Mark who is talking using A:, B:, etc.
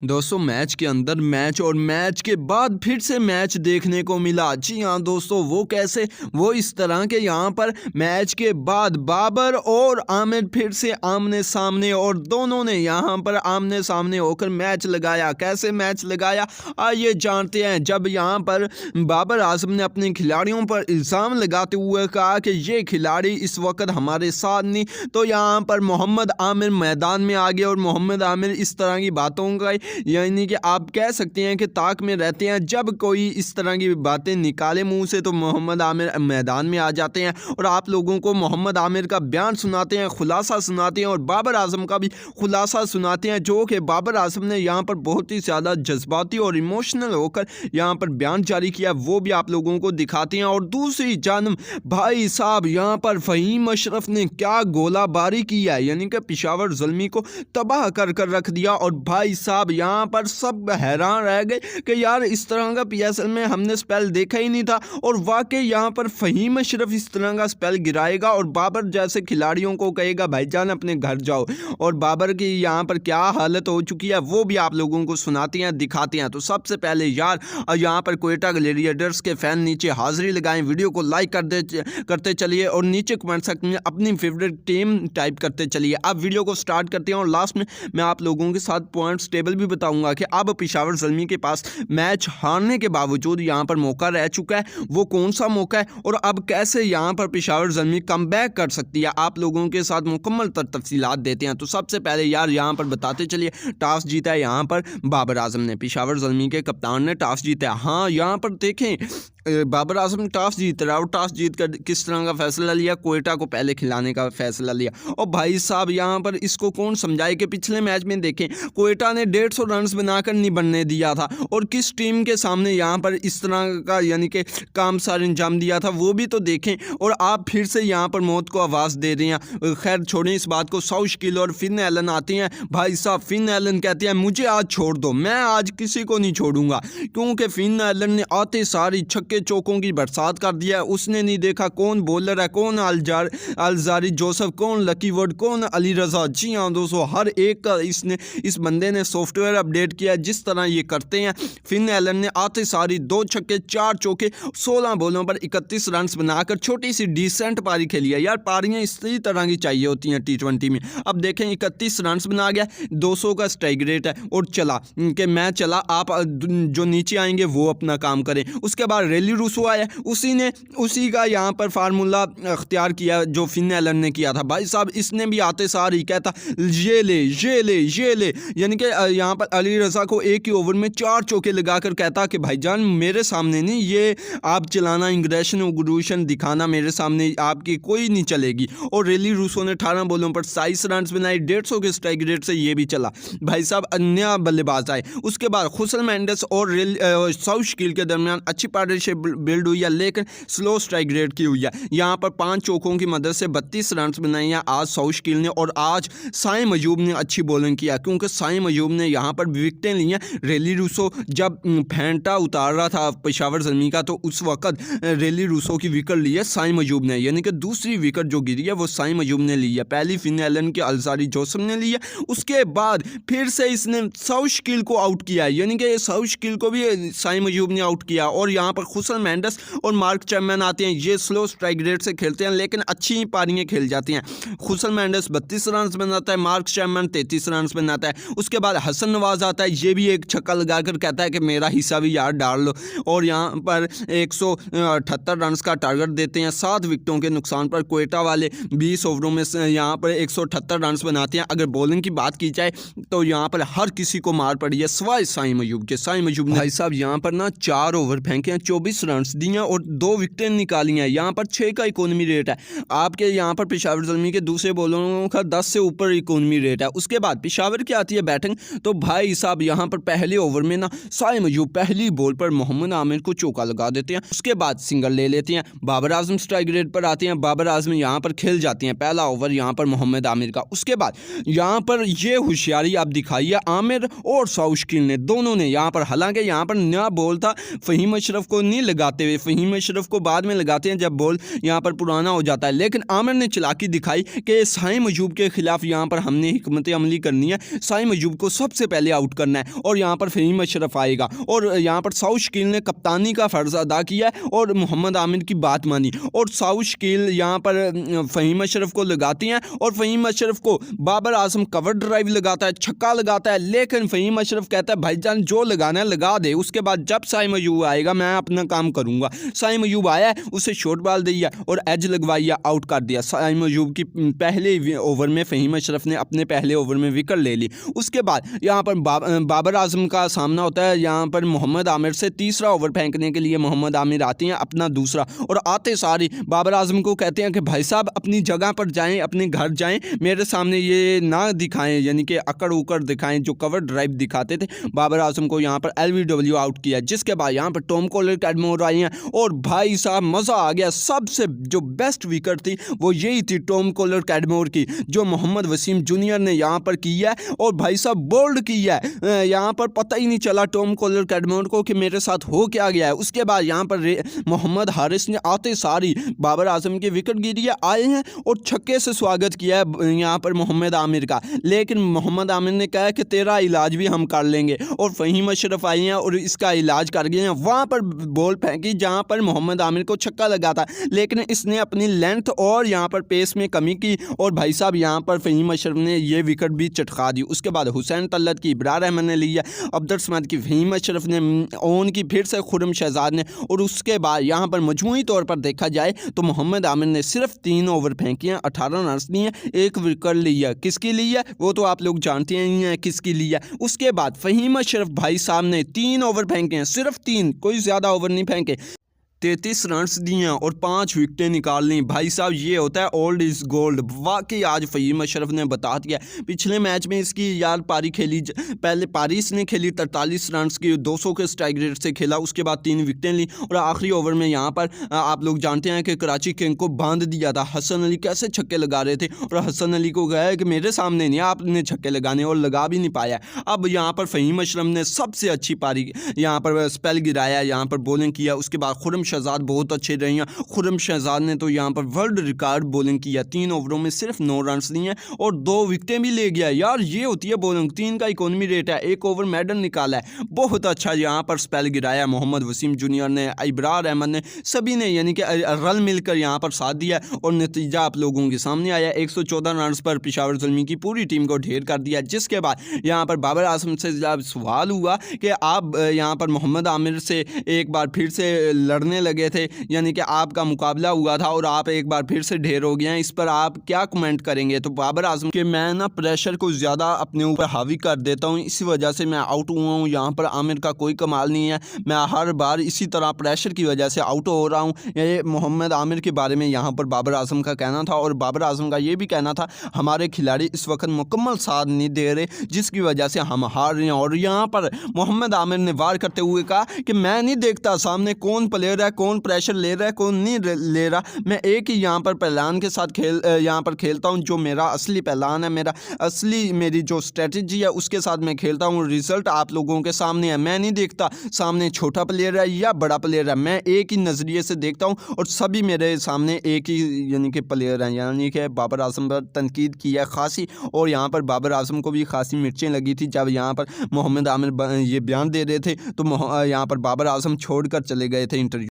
A: दोस्तों मैच के अंदर मैच और मैच के बाद फिर से मैच देखने को मिला। जी हाँ दोस्तों, वो कैसे? वो इस तरह के यहाँ पर मैच के बाद बाबर और आमिर फिर से आमने सामने और दोनों ने यहाँ पर आमने सामने होकर मैच लगाया। कैसे मैच लगाया आइए जानते हैं। जब यहाँ पर बाबर आजम ने अपने खिलाड़ियों पर इल्ज़ाम लगाते हुए कहा कि ये खिलाड़ी इस वक्त हमारे साथ नहीं, तो यहाँ पर मोहम्मद आमिर मैदान में आ गए और मोहम्मद आमिर इस तरह की बातों का यानी कि आप कह सकते हैं कि ताक में रहते हैं। जब कोई इस तरह की बातें निकाले मुंह से तो मोहम्मद आमिर मैदान में आ जाते हैं और आप लोगों को मोहम्मद आमिर का बयान सुनाते हैं, खुलासा सुनाते हैं और बाबर आजम का भी खुलासा सुनाते हैं, जो कि बाबर आजम ने यहाँ पर बहुत ही ज़्यादा जज्बाती और इमोशनल होकर यहाँ पर बयान जारी किया, वो भी आप लोगों को दिखाते हैं। और दूसरी जानब भाई साहब यहाँ पर फ़हीम अशरफ ने क्या गोलाबारी की है, यानी कि पेशावर ज़ल्मी को तबाह कर कर रख दिया। और भाई साहब यहाँ पर सब हैरान रह गए कि यार इस तरह का पीएसएल में हमने स्पेल देखा ही नहीं था। और वाकई यहाँ पर फ़हीम अशरफ इस तरह का स्पेल गिराएगा और बाबर जैसे खिलाड़ियों को कहेगा भाईजान अपने घर जाओ। और बाबर की यहाँ पर क्या हालत हो चुकी है वो भी आप लोगों को सुनाते हैं, दिखाते हैं। तो सबसे पहले यार यहाँ पर क्वेटा ग्लेडिएटर्स के फैन नीचे हाजिरी लगाएं, वीडियो को लाइक करते चलिए और नीचे कमेंट सेक्शन में अपनी फेवरेट टीम टाइप करते चलिए। अब वीडियो को स्टार्ट करते हैं और लास्ट में मैं आप लोगों के साथ पॉइंट्स टेबल भी बताऊंगा कि अब पेशावर ज़ल्मी के पास मैच हारने के बावजूद यहाँ पर मौका रह चुका है, वो कौन सा मौका है और अब कैसे यहाँ पर पेशावर ज़ल्मी कमबैक कर सकती है, आप लोगों के साथ मुकम्मल तफसीलात देते हैं। तो सबसे पहले यार यहाँ पर बताते चलिए, टॉस जीता है यहाँ पर बाबर आजम ने, पेशावर ज़ल्मी के कप्तान ने टॉस जीता है। हाँ यहाँ पर देखें बाबर आजम टॉस जीत रहा है और टॉस जीत कर किस तरह का फैसला लिया, क्वेटा को पहले खिलाने का फैसला लिया। और भाई साहब यहाँ पर इसको कौन समझाए कि पिछले मैच में देखें क्वेटा ने 150 रन बनाकर नहीं बनने दिया था और किस टीम के सामने यहाँ पर इस तरह का यानी कि काम सार अंजाम दिया था, वो भी तो देखें। और आप फिर से यहाँ पर मौत को आवाज़ दे रहे हैं। खैर छोड़ें इस बात को। साउशकिल और फिन एलन आते हैं। भाई साहब फिन एलन कहते हैं मुझे आज छोड़ दो, मैं आज किसी को नहीं छोड़ूंगा, क्योंकि फिन एलन ने आते सारी छक्के चौकों की बरसात कर दिया। उसने नहीं देखा कौन बॉलर है, कौन अलजारी जोसेफ, कौन लकी वर्ड, कौन अली रजा। जी हाँ दोस्तों, हर एक का इस बंदे ने सॉफ्टवेयर अपडेट किया। जिस तरह ये करते हैं, फिन एलन ने आते सारी 2 छक्के 4 चौके 16 बॉलों पर 31 रन बनाकर छोटी सी डिसेंट पारी खेली है। यार पारियां इसी तरह की चाहिए होती हैं टी20 में। अब देखें 31 रन बना गया, 200 का स्ट्राइक रेट है और चला कि मैं चला, आप जो नीचे आएंगे वो अपना काम करें। उसके बाद रेली रूसो आया, उसी का यहाँ पर फार्मूला अख्तियार किया जो फिन एलन ने किया था। भाई साहब इसने भी आते सार ही कहता ये ले, यानी कि यहाँ पर अली रजा को एक ही ओवर में 4 चौके लगाकर कहता कि भाईजान मेरे सामने नहीं, ये आप चलाना इंग्रेशन दिखाना मेरे सामने आपकी कोई नहीं चलेगी। और रेली रूसो ने 18 बॉलों पर 27 रन बनाए, 150 के स्ट्राइक रेट से ये भी चला। भाई साहब अन्य बल्लेबाज आए। उसके बाद खुसल मेंडेस और साउशकिल के दरमियान अच्छी पार्टनरशिप बिल्ड हुई है, लेकिन स्लो स्ट्राइक रेट की हुई है। यहाँ पर 5 चौकों की मदद से 32 रन बनाए हैं आज साउशकिल ने। और आज साइम अयूब ने अच्छी बॉलिंग किया, क्योंकि साइम अयूब ने यहाँ पर विकेटें ली हैं। रेली रूसो जब फेंटा उतार रहा था पेशावर ज़ल्मी का, तो उस वक्त रेली रूसो की विकेट ली है साइम अयूब ने, यानी कि दूसरी विकेट जो गिरी है वो साइम अयूब ने ली है। पहली फिन एलन के अलजारी जोसेफ ने ली है, उसके बाद फिर से इसने साउशकिल को आउट किया है, यानी कि साउशकिल को भी साइम अयूब ने आउट किया। और यहाँ पर खुसल मेंडेस और मार्क चैपमैन आते हैं, ये स्लो स्ट्राइक रेट से खेलते हैं लेकिन अच्छी पारियां खेल जाती हैं। खुसल मेंडेस 32 रन बनाता है, मार्क चैपमैन 33 रन बनाता है। उसके बाद हसन नवाज आता है, ये भी एक छक्का लगाकर कहता है कि मेरा हिस्सा भी यार डाल लो। और यहाँ पर 178 रन का टारगेट देते हैं। 7 विकेटों के नुकसान पर क्वेटा वाले 20 ओवरों में यहाँ पर 178 रन बनाते हैं। अगर बॉलिंग की बात की जाए तो यहाँ पर हर किसी को मार पड़ी है सिवाय साइम अयूब के। साइम अयूब ने भाई साहब यहाँ पर ना 4 ओवर फेंके हैं, 24 रन दिए और 2 विकेटें निकाली हैं। यहाँ पर 6 का इकोनॉमी रेट है। आपके यहाँ पर पेशावर ज़ल्मी के दूसरे बॉलरों का 10 से ऊपर इकोनॉमी रेट है। उसके बाद पेशावर की आती है बैटिंग, तो भाई साहब यहाँ पर पहले ओवर में ना साइम अयूब पहली बॉल पर मोहम्मद आमिर को चौका लगा देते हैं। उसके बाद सिंगल ले लेते हैं। बाबर आजम स्ट्राइक रेट पर आते हैं, बाबर आजम यहाँ पर खेल जाते हैं पहला ओवर यहाँ पर मोहम्मद आमिर का। उसके बाद यहाँ पर ये होशियारी आप दिखाई है आमिर और साउशकिल ने, दोनों ने यहाँ पर, हालांकि यहाँ पर नया बॉल था, फ़हीम अशरफ को नहीं नहीं लगाते हुए, फ़हीम अशरफ को बाद में लगाते हैं जब बॉल यहाँ पर पुराना हो जाता है। लेकिन आमिर ने चालाकी दिखाई कि साइम अयूब के खिलाफ यहाँ पर हमने हिकमत अमली करनी है, साइम अयूब को सबसे पहले आउट करना है और यहाँ पर फ़हीम अशरफ आएगा। और यहाँ पर साउथ शकील ने कप्तानी का फ़र्ज़ अदा किया और मोहम्मद आमिर की बात मानी और साउथ शकील यहाँ पर फ़हीम अशरफ को लगाती हैं और फ़हीम अशरफ को बाबर आजम कवर ड्राइव लगाता है, छक्का लगाता है। लेकिन फ़हीम अशरफ कहता है भाईजान जो लगाना है लगा दे, उसके बाद जब साइम अयूब आएगा मैं अपना काम करूँगा। साइम अयूब आया, उसे शॉर्ट बॉल दिया और एज लगवाई, आउट कर दिया। साइम अयूब की पहले ओवर में फ़हीम अशरफ ने अपने पहले ओवर में विकेट ले ली। उसके बाद यहाँ पर बाबर आजम का सामना होता है यहाँ पर मोहम्मद आमिर से। तीसरा ओवर फेंकने के लिए मोहम्मद आमिर आते हैं अपना दूसरा, और आते सारी बाबर आजम को कहते हैं कि भाई साहब अपनी जगह पर जाएं, अपने घर जाएं, मेरे सामने ये ना दिखाएं, यानी कि अकड़ उकड़ दिखाएं जो कवर ड्राइव दिखाते थे। बाबर आजम को यहाँ पर LBW आउट किया, जिसके बाद यहाँ पर टॉम कॉलर कैडमोर आई हैं और भाई साहब मज़ा आ गया। सबसे जो बेस्ट विकेट थी वो यही थी टॉम कॉलर कैडमोर की, जो मोहम्मद वसीम जूनियर ने यहाँ पर की है और भाई साहब बोल्ड की है। यहाँ पर पता ही नहीं चला टॉम कॉलर कैडमोर को कि मेरे साथ हो क्या गया है। उसके बाद यहाँ पर मोहम्मद हारिस ने आते सारी बाबर आजम की विकेट गिरी आए हैं और छक्के से स्वागत किया है यहाँ पर मोहम्मद आमिर का। लेकिन मोहम्मद आमिर ने कहा कि तेरा इलाज भी हम कर लेंगे, और फ़हीम अशरफ आई हैं और इसका इलाज कर गए हैं। वहाँ पर बॉल फेंकी जहाँ पर मोहम्मद आमिर को छक्का लगा था, लेकिन इसने अपनी लेंथ और यहाँ पर पेस में कमी की और भाई साहब यहाँ पर फ़हीम अशरफ ने ये विकेट भी चटका दी। उसके बाद हुसैन तलत की इब्रार अहमद ने लिया, अब्दुल समद की फ़हीम अशरफ ने ओन की, फिर से खुर्रम शहजाद ने, और उसके बाद यहाँ पर मजमूई तौर पर देखा जाए तो मोहम्मद आमिर ने सिर्फ 3 ओवर फेंके हैं, 18 रन दिए, 1 विकेट लिया। किसकी लिया वो तो आप लोग जानते ही हैं किसकी लिया। उसके बाद फ़हीम अशरफ भाई साहब ने 3 ओवर फेंके हैं, सिर्फ 3, कोई ज़्यादा ओवर नहीं फेंके, 33 रन्स दिए और 5 विकेटें निकाल ली। भाई साहब ये होता है ओल्ड इज़ गोल्ड। वाकई आज फ़हीम अशरफ ने बता दिया। पिछले मैच में इसकी यार पारी खेली, पहले पारी इसने खेली 43 रन्स की, 200 के स्ट्राइक रेट से खेला, उसके बाद 3 विकेटें ली और आखिरी ओवर में यहाँ पर आप लोग जानते हैं कि कराची किंग को बांध दिया था। हसन अली कैसे छक्के लगा रहे थे और हसन अली को कहा कि मेरे सामने नहीं आपने छक्के लगाने, और लगा भी नहीं पाया। अब यहाँ पर फ़हीम अशरफ ने सबसे अच्छी पारी यहाँ पर स्पेल गिराया, यहाँ पर बॉलिंग किया। उसके बाद खुर्रम शहजाद बहुत अच्छे रहे हैं। खुर्रम शहजाद ने तो यहाँ पर वर्ल्ड रिकॉर्ड बॉलिंग किया, 3 ओवरों में सिर्फ 9 रन दिए और 2 विकेटें भी ले गया। यार ये होती है बॉलिंग, 3 का इकोनॉमी रेट है, 1 ओवर मेडल निकाला है। बहुत अच्छा यहाँ पर स्पेल गिराया मोहम्मद वसीम जूनियर ने, इब्रार अहमद ने, सभी ने यानी कि रल मिलकर यहाँ पर साथ दिया और नतीजा आप लोगों के सामने आया। 114 रन पर पेशावर ज़ुल्मी की पूरी टीम को ढेर कर दिया। जिसके बाद यहाँ पर बाबर आजम से जब सवाल हुआ कि आप यहाँ पर मोहम्मद आमिर से एक बार फिर से लड़ने लगे थे, यानी कि आपका मुकाबला हुआ था और आप एक बार फिर से ढेर हो गए हैं, इस पर आप क्या कमेंट करेंगे। तो बाबर आजम के मैं ना प्रेशर को ज़्यादा अपने ऊपर हावी कर देता हूं, इसी वजह से मैं आउट हुआ हूं। यहाँ पर आमिर का कोई कमाल नहीं है, मैं हर बार इसी तरह प्रेशर की वजह से आउट हो रहा हूँ। ये मोहम्मद आमिर के बारे में यहाँ पर बाबर आजम का कहना था और बाबर आजम का ये भी कहना था हमारे खिलाड़ी इस वक्त मुकम्मल साथ नहीं दे रहे, जिसकी वजह से हम हार रहे हैं। और यहाँ पर मोहम्मद आमिर ने वार करते हुए कहा कि मैं नहीं देखता सामने कौन प्लेयर है, कौन प्रेशर ले रहा है, कौन नहीं ले रहा, मैं एक ही यहाँ पर पहलवान के साथ यहाँ पर खेलता हूँ, जो मेरा असली पहलवान है, मेरी जो स्ट्रेटजी है उसके साथ मैं खेलता हूँ। रिजल्ट आप लोगों के सामने है, मैं नहीं देखता सामने छोटा प्लेयर है या बड़ा प्लेयर है, मैं एक ही नज़रिए से देखता हूँ और सभी मेरे सामने एक ही यानी कि प्लेयर हैं। यानी कि बाबर आजम पर तनकीद की है खासी, और यहाँ पर बाबर आजम को भी खासी मिर्चें लगी थी जब यहाँ पर मोहम्मद आमिर ये बयान दे रहे थे, तो यहाँ पर बाबर आजम छोड़ कर चले गए थे इंटरव्यू।